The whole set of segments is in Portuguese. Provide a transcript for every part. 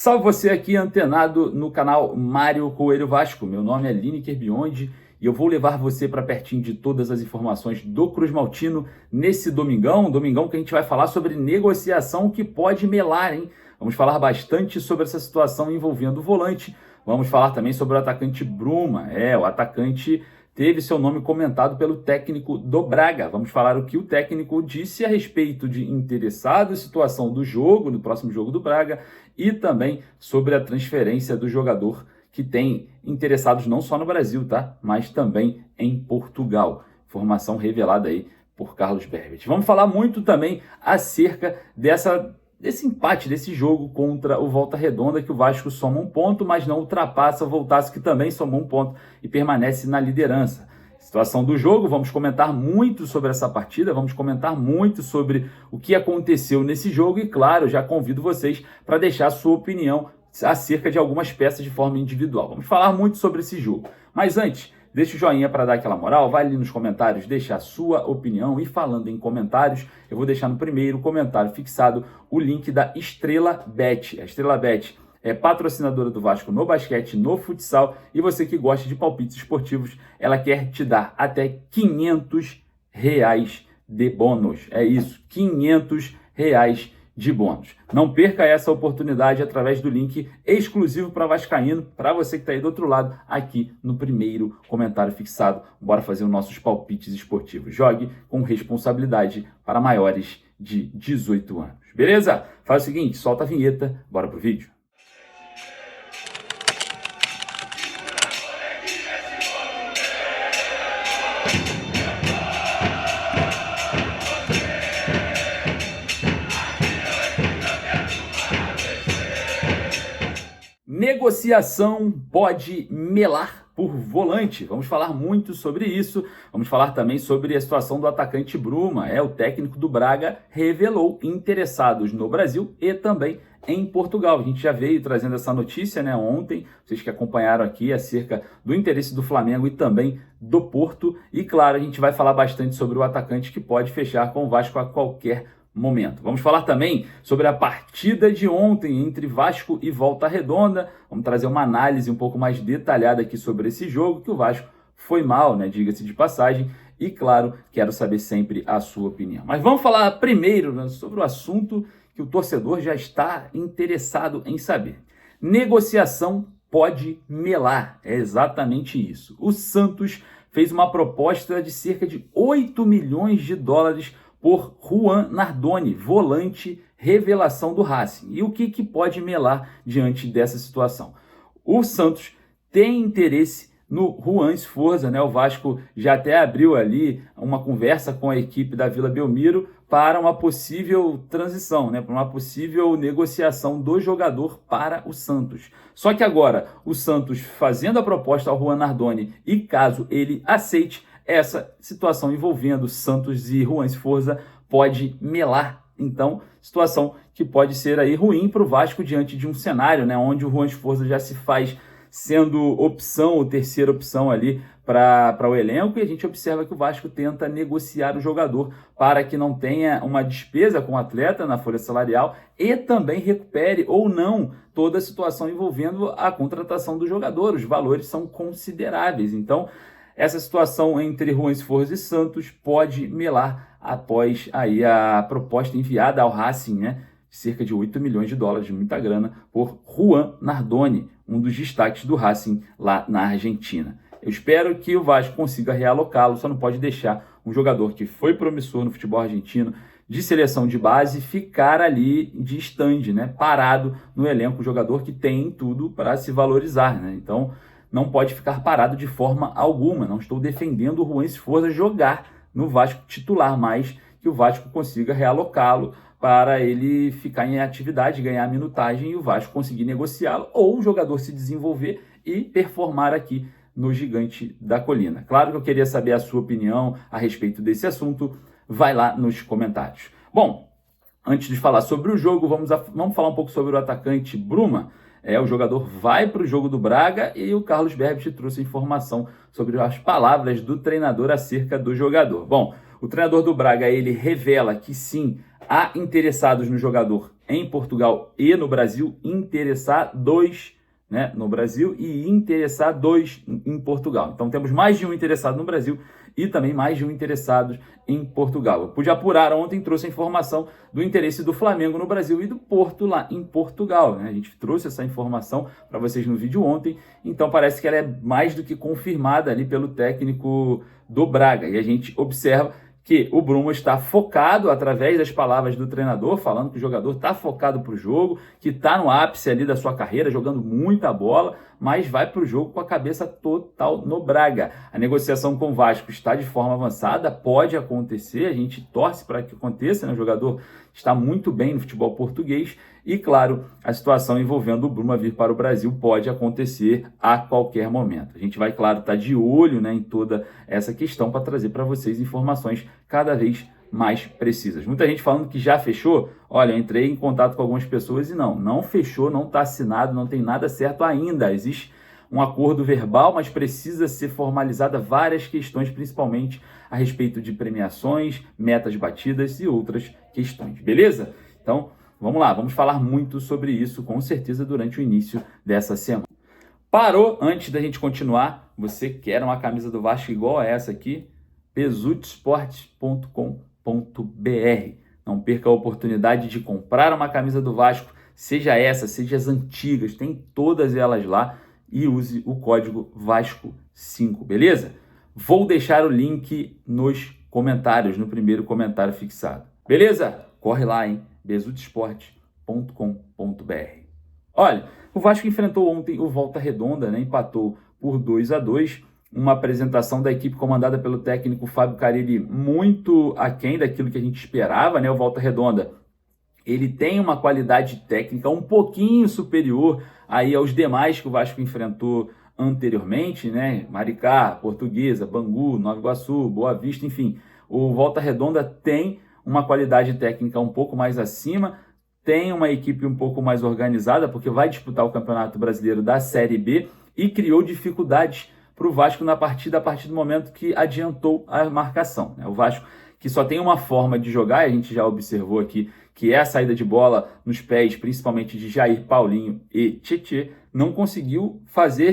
Salve você aqui antenado no canal Mário Coelho Vasco. Meu nome é Lineker Biondi e eu vou levar você para pertinho de todas as informações do Cruz Maltino nesse domingão que a gente vai falar sobre negociação que pode melar, hein? Vamos falar bastante sobre essa situação envolvendo o volante. Vamos falar também sobre o atacante Bruma. O atacante teve seu nome comentado pelo técnico do Braga. Vamos falar o que o técnico disse a respeito de interessados, situação do jogo, no próximo jogo do Braga, e também sobre a transferência do jogador que tem interessados não só no Brasil, tá? Mas também em Portugal. Informação revelada aí por Carlos Berbet. Vamos falar muito também acerca desse empate, desse jogo contra o Volta Redonda, que o Vasco soma um ponto, mas não ultrapassa o Voltaço, que também somou um ponto e permanece na liderança. Situação do jogo, vamos comentar muito sobre essa partida, vamos comentar muito sobre o que aconteceu nesse jogo e, claro, já convido vocês para deixar a sua opinião acerca de algumas peças de forma individual. Vamos falar muito sobre esse jogo. Mas antes, deixa o joinha para dar aquela moral, vai ali nos comentários, deixa a sua opinião. E falando em comentários, eu vou deixar no primeiro comentário fixado o link da Estrela Bet. A Estrela Bet é patrocinadora do Vasco no basquete, no futsal, e você que gosta de palpites esportivos, ela quer te dar até R$500 de bônus. É isso, R$500 de bônus. Não perca essa oportunidade através do link exclusivo para vascaíno, para você que está aí do outro lado, aqui no primeiro comentário fixado. Bora fazer os nossos palpites esportivos. Jogue com responsabilidade para maiores de 18 anos. Beleza? Faz o seguinte, solta a vinheta, bora pro vídeo. Negociação pode melar por volante. Vamos falar muito sobre isso. Vamos falar também sobre a situação do atacante Bruma. O técnico do Braga revelou interessados no Brasil e também em Portugal. A gente já veio trazendo essa notícia, ontem, vocês que acompanharam aqui acerca do interesse do Flamengo e também do Porto. E claro, a gente vai falar bastante sobre o atacante que pode fechar com o Vasco a qualquer momento. Vamos falar também sobre a partida de ontem entre Vasco e Volta Redonda. Vamos trazer uma análise um pouco mais detalhada aqui sobre esse jogo, que o Vasco foi mal, diga-se de passagem. E claro, quero saber sempre a sua opinião. Mas vamos falar primeiro sobre o assunto que o torcedor já está interessado em saber. Negociação pode melar. É exatamente isso. O Santos fez uma proposta de cerca de 8 milhões de dólares por Juan Nardoni, volante revelação do Racing. E o que pode melar diante dessa situação? O Santos tem interesse no Juan Sforza, O Vasco já até abriu ali uma conversa com a equipe da Vila Belmiro para uma possível transição, para uma possível negociação do jogador para o Santos. Só que agora, o Santos fazendo a proposta ao Juan Nardoni e caso ele aceite, essa situação envolvendo Santos e Juan Sforza pode melar. Então, situação que pode ser aí ruim para o Vasco diante de um cenário, onde o Juan Sforza já se faz sendo opção ou terceira opção ali para o elenco, e a gente observa que o Vasco tenta negociar o jogador para que não tenha uma despesa com o atleta na folha salarial e também recupere ou não toda a situação envolvendo a contratação do jogador. Os valores são consideráveis. Então, essa situação entre Juan Sforza e Santos pode melar após aí a proposta enviada ao Racing, cerca de 8 milhões de dólares, muita grana, por Juan Nardoni, um dos destaques do Racing lá na Argentina. Eu espero que o Vasco consiga realocá-lo, só não pode deixar um jogador que foi promissor no futebol argentino, de seleção de base, ficar ali de stand, parado no elenco, jogador que tem tudo para se valorizar, Então, não pode ficar parado de forma alguma. Não estou defendendo o Juan Sforza jogar no Vasco titular, mas que o Vasco consiga realocá-lo para ele ficar em atividade, ganhar minutagem e o Vasco conseguir negociá-lo ou o jogador se desenvolver e performar aqui no Gigante da Colina. Claro que eu queria saber a sua opinião a respeito desse assunto. Vai lá nos comentários. Bom, antes de falar sobre o jogo, vamos falar um pouco sobre o atacante Bruma. O jogador vai para o jogo do Braga e o Carlos Berbet trouxe informação sobre as palavras do treinador acerca do jogador. Bom, o treinador do Braga, ele revela que sim, há interessados no jogador em Portugal e no Brasil, interessar 2, né, no Brasil e interessar 2 em Portugal. Então temos mais de um interessado no Brasil e também mais de um interessado em Portugal. Eu pude apurar ontem, trouxe a informação do interesse do Flamengo no Brasil e do Porto lá em Portugal, né? A gente trouxe essa informação para vocês no vídeo ontem, então parece que ela é mais do que confirmada ali pelo técnico do Braga. E a gente observa que o Bruma está focado, através das palavras do treinador, falando que o jogador está focado para o jogo, que está no ápice ali da sua carreira, jogando muita bola, mas vai para o jogo com a cabeça total no Braga. A negociação com o Vasco está de forma avançada, pode acontecer, a gente torce para que aconteça, né? O jogador está muito bem no futebol português e, claro, a situação envolvendo o Bruma vir para o Brasil pode acontecer a qualquer momento. A gente vai, claro, estar de olho, né, em toda essa questão para trazer para vocês informações cada vez mais precisas. Muita gente falando que já fechou. Olha, eu entrei em contato com algumas pessoas e não fechou, não está assinado, não tem nada certo ainda. Existe um acordo verbal, mas precisa ser formalizada várias questões, principalmente a respeito de premiações, metas batidas e outras questões, beleza? Então, vamos lá, vamos falar muito sobre isso, com certeza, durante o início dessa semana. Parou? Antes da gente continuar, você quer uma camisa do Vasco igual a essa aqui? Bezutesportes.com.br. Não perca a oportunidade de comprar uma camisa do Vasco, seja essa, seja as antigas, tem todas elas lá, e use o código VASCO5, beleza? Vou deixar o link nos comentários, no primeiro comentário fixado. Beleza? Corre lá, hein? bezutesportes.com.br. Olha, o Vasco enfrentou ontem o Volta Redonda, né? Empatou por 2-2. Uma apresentação da equipe comandada pelo técnico Fábio Carille muito aquém daquilo que a gente esperava, né? O Volta Redonda, ele tem uma qualidade técnica um pouquinho superior aí aos demais que o Vasco enfrentou anteriormente, né? Maricá, Portuguesa, Bangu, Nova Iguaçu, Boa Vista, enfim. O Volta Redonda tem uma qualidade técnica um pouco mais acima, tem uma equipe um pouco mais organizada, porque vai disputar o Campeonato Brasileiro da Série B e criou dificuldades para o Vasco na partida a partir do momento que adiantou a marcação, né? O Vasco, que só tem uma forma de jogar, a gente já observou aqui, que é a saída de bola nos pés, principalmente de Jair, Paulinho e Tietê, não conseguiu fazer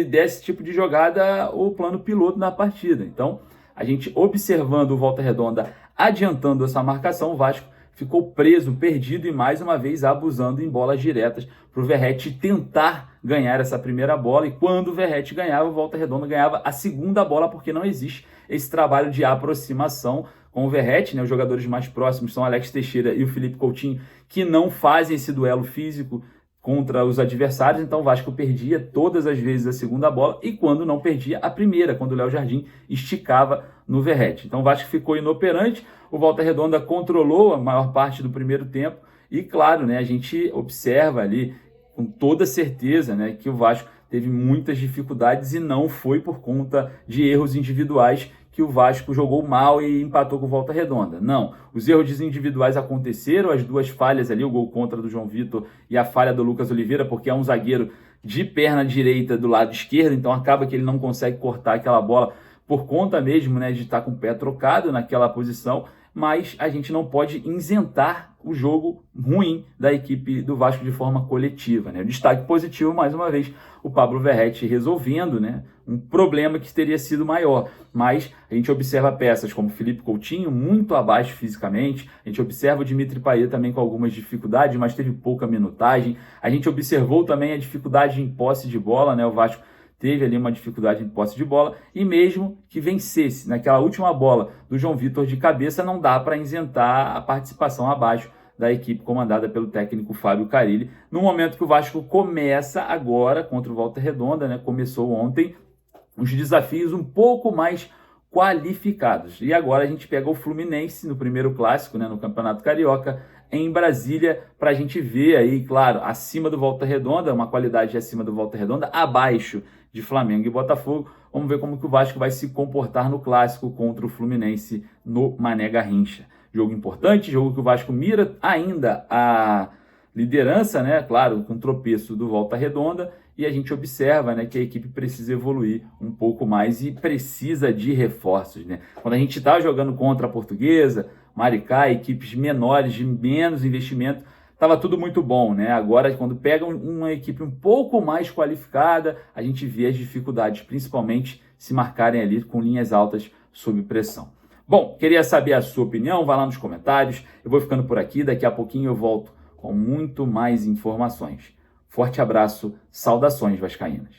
desse tipo de jogada o plano piloto na partida. Então, a gente observando o Volta Redonda adiantando essa marcação, o Vasco ficou preso, perdido e mais uma vez abusando em bolas diretas para o Verratti tentar ganhar essa primeira bola. E quando o Verratti ganhava, o Volta Redonda ganhava a segunda bola, porque não existe esse trabalho de aproximação com o Verratti, né? Os jogadores mais próximos são Alex Teixeira e o Felipe Coutinho, que não fazem esse duelo físico contra os adversários. Então o Vasco perdia todas as vezes a segunda bola e quando não perdia a primeira, quando o Léo Jardim esticava no Verratti. Então o Vasco ficou inoperante, o Volta Redonda controlou a maior parte do primeiro tempo e claro, né, a gente observa ali com toda certeza, né, que o Vasco teve muitas dificuldades e não foi por conta de erros individuais que o Vasco jogou mal e empatou com o Volta Redonda. Não, os erros individuais aconteceram, as duas falhas ali, o gol contra do João Vitor e a falha do Lucas Oliveira, porque é um zagueiro de perna direita do lado esquerdo, então acaba que ele não consegue cortar aquela bola por conta mesmo, né, de estar com o pé trocado naquela posição, mas a gente não pode isentar o jogo ruim da equipe do Vasco de forma coletiva, né? O destaque positivo, mais uma vez, o Pablo Verratti resolvendo, né, um problema que teria sido maior, mas a gente observa peças como Felipe Coutinho muito abaixo fisicamente, a gente observa o Dimitri Payet também com algumas dificuldades, mas teve pouca minutagem, a gente observou também a dificuldade em posse de bola, né? O Vasco teve ali uma dificuldade em posse de bola, e mesmo que vencesse naquela última bola do João Vitor de cabeça, não dá para isentar a participação abaixo da equipe comandada pelo técnico Fábio Carille, no momento que o Vasco começa agora contra o Volta Redonda, né? Começou ontem, os desafios um pouco mais qualificados. E agora a gente pega o Fluminense no primeiro clássico, né, no Campeonato Carioca, em Brasília, para a gente ver aí, claro, acima do Volta Redonda, uma qualidade acima do Volta Redonda, abaixo de Flamengo e Botafogo. Vamos ver como que o Vasco vai se comportar no clássico contra o Fluminense no Mané Garrincha. Jogo importante, jogo que o Vasco mira ainda a liderança, né? Claro, com tropeço do Volta Redonda, e a gente observa, né, que a equipe precisa evoluir um pouco mais e precisa de reforços, né? Quando a gente está jogando contra a Portuguesa, Maricá, equipes menores, de menos investimento, estava tudo muito bom, né? Agora, quando pega uma equipe um pouco mais qualificada, a gente vê as dificuldades, principalmente se marcarem ali com linhas altas sob pressão. Bom, queria saber a sua opinião, vai lá nos comentários. Eu vou ficando por aqui, daqui a pouquinho eu volto com muito mais informações. Forte abraço, saudações vascaínas.